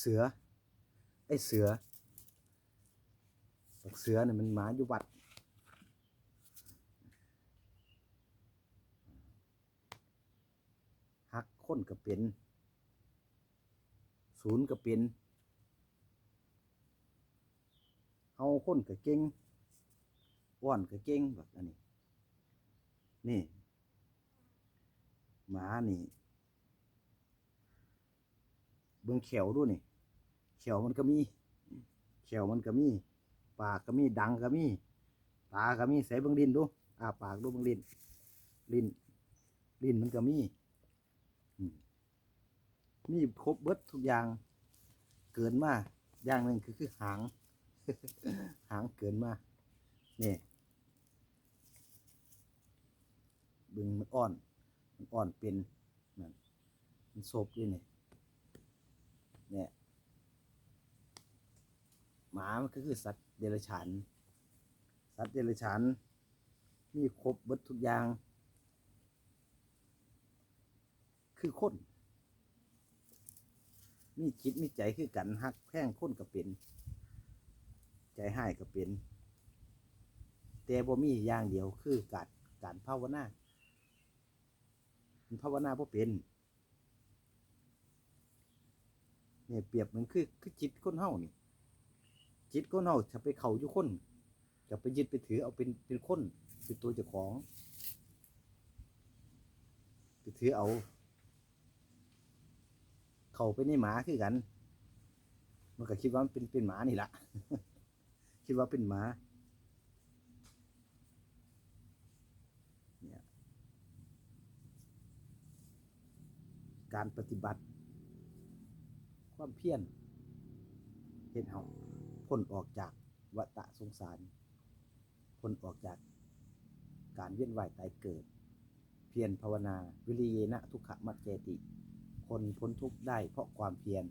เสือไอ้เสือบักเสือเนี่ยมันหมาอยู่วัดหักคนก็เป็นศูนย์ก็เป็นเฮาคนก็เก่งอ้อนก็เก่งแบบอันนี้นี่หมานี่เบิ่งแขวดูนี่แขวมันก็มีแขวมันก็มีปากก็มีดังก็มีตาก็มีใส่เบิ่งลิ้นดูปากดูเบิ่งลิ้นลิ้นลิ้นมันก็มีมีครบเบิดทุกอย่างเกินมาอย่างหนึ่งคือหาง หางเกินมานี่บึงมันอ่อนเป็นนั่นมันโซบด้วยเนี่ยหมามันก็คือสัตว์เดรัจฉานมีครบเบิดทุกอย่างคือคนมีจิตมีใจคือกันฮักแพงคนก็เป็นใจให้ก็เป็นแต่บ่มีอย่างเดียวคือการภาวนาภาวนาบ่เป็นเนี่ยเปรียบมันคือจิตคนเฮานี่จิตคนเฮาจะไปเข้าอยู่คนจะไปยึดไปถือเอาเป็นคนเป็นตัวเจ้าของไปถือเอาเข้าไปในหมาคือกันมันก็คิดว่ามันเป็นหมานี่ละ คิดว่าเป็นหมาเนี่ยการปฏิบัติความเพียรเฮ็ดเฮาพ้นออกจากวัฏสงสารพ้นออกจากการเวียนว่ายตายเกิดเพียรภาวนาวิริเยนะทุกขมัจเจติคนพ้นทุกข์ได้เพราะความเพียร